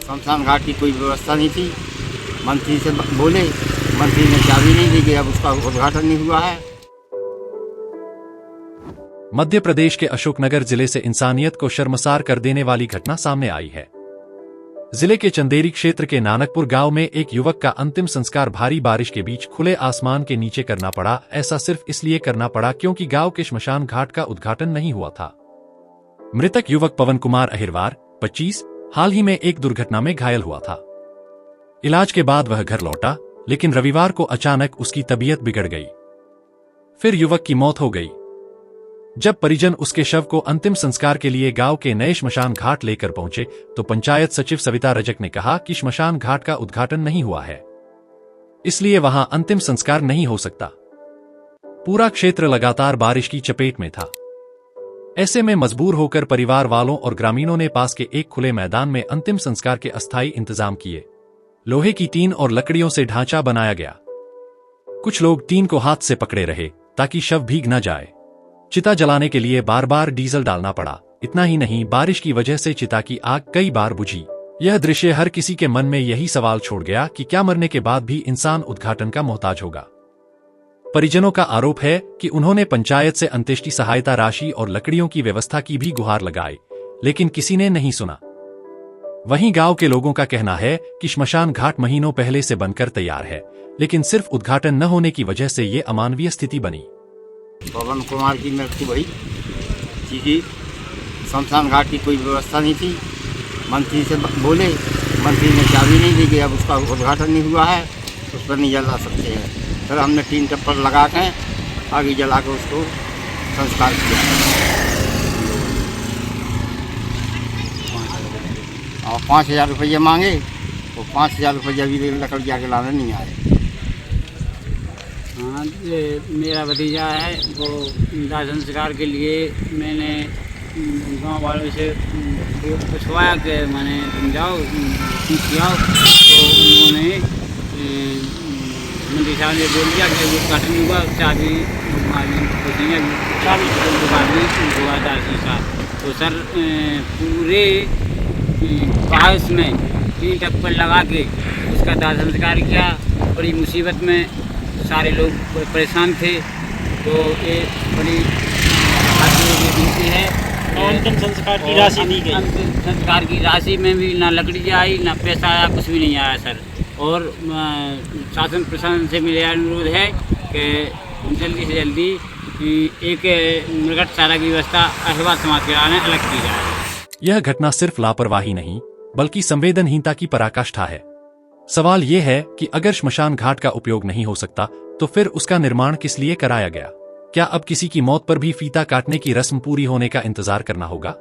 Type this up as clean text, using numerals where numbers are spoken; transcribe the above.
शमशान घाट की कोई व्यवस्था नहीं थी। मंत्री से बोले, मंत्री ने चाबी नहीं दी गई, अब उसका उद्घाटन नहीं हुआ है। मध्य प्रदेश के अशोकनगर जिले से इंसानियत को शर्मसार कर देने वाली घटना सामने आई है। जिले के चंदेरी क्षेत्र के नानकपुर गांव में एक युवक का अंतिम संस्कार भारी बारिश के बीच खुले आसमान के नीचे करना पड़ा। ऐसा सिर्फ इसलिए करना पड़ा क्योंकि गांव के श्मशान घाट का उद्घाटन नहीं हुआ था। मृतक युवक पवन कुमार अहिरवार 25 हाल ही में एक दुर्घटना में घायल हुआ था। इलाज के बाद वह घर लौटा, लेकिन रविवार को अचानक उसकी तबीयत बिगड़ गई। फिर युवक की मौत हो गई। जब परिजन उसके शव को अंतिम संस्कार के लिए गांव के नए श्मशान घाट लेकर पहुंचे तो पंचायत सचिव सविता रजक ने कहा कि श्मशान घाट का उद्घाटन नहीं हुआ है, इसलिए वहां अंतिम संस्कार नहीं हो सकता। पूरा क्षेत्र लगातार बारिश की चपेट में था। ऐसे में मजबूर होकर परिवार वालों और ग्रामीणों ने पास के एक खुले मैदान में अंतिम संस्कार के अस्थायी इंतजाम किए। लोहे की टीन और लकड़ियों से ढांचा बनाया गया। कुछ लोग टीन को हाथ से पकड़े रहे ताकि शव भीग न जाए। चिता जलाने के लिए बार बार डीजल डालना पड़ा। इतना ही नहीं, बारिश की वजह से चिता की आग कई बार बुझी। यह दृश्य हर किसी के मन में यही सवाल छोड़ गया कि क्या मरने के बाद भी इंसान उद्घाटन का मोहताज होगा। परिजनों का आरोप है कि उन्होंने पंचायत से अंत्येष्टि सहायता राशि और लकड़ियों की व्यवस्था की भी गुहार लगाई, लेकिन किसी ने नहीं सुना। वहीं गांव के लोगों का कहना है कि श्मशान घाट महीनों पहले से बनकर तैयार है, लेकिन सिर्फ उद्घाटन न होने की वजह से ये अमानवीय स्थिति बनी। पवन कुमार की मृत्यु हुई क्योंकि शमशान घाट की कोई व्यवस्था नहीं थी। मंत्री से बोले, मंत्री ने चाबी नहीं दी गई, अब उसका उद्घाटन नहीं हुआ है, उस पर नहीं जला सकते हैं। फिर हमने टीन टप्पर लगा के आगे जला के उसको संस्कार किया और 5,000 रुपये मांगे, तो 5,000 रुपये भी लकड़ी आके लाने नहीं आए। हाँ, मेरा भतीजा है, वो दाह संस्कार के लिए मैंने गांव वालों से पूछवाया कि मैंने तुम जाओ पूछ आओ, तो उन्होंने मंत्री साहब ने बोल दिया कि उद्घाटन नहीं हुआ, चाबी पूछेंगे हुआ दाह संस्कार। तो सर पूरे बारिश में टीन टप्पर लगा के उसका दाह संस्कार किया। बड़ी मुसीबत में सारे लोग परेशान थे, तो ये बड़ी विनती है। अंतिम संस्कार की राशि दी गई। अंतिम संस्कार की राशि में भी ना लकड़ी आई, ना पैसा आया, कुछ भी नहीं आया सर। और शासन प्रशासन से मेरा अनुरोध है कि जल्दी से जल्दी एक मृगशाला की व्यवस्था अहिरवार समाज के आने अलग की जाए। यह घटना सिर्फ लापरवाही नहीं बल्कि संवेदनहीनता की पराकाष्ठा है। सवाल यह है कि अगर श्मशान घाट का उपयोग नहीं हो सकता तो फिर उसका निर्माण किस लिए कराया गया? क्या अब किसी की मौत पर भी फीता काटने की रस्म पूरी होने का इंतजार करना होगा?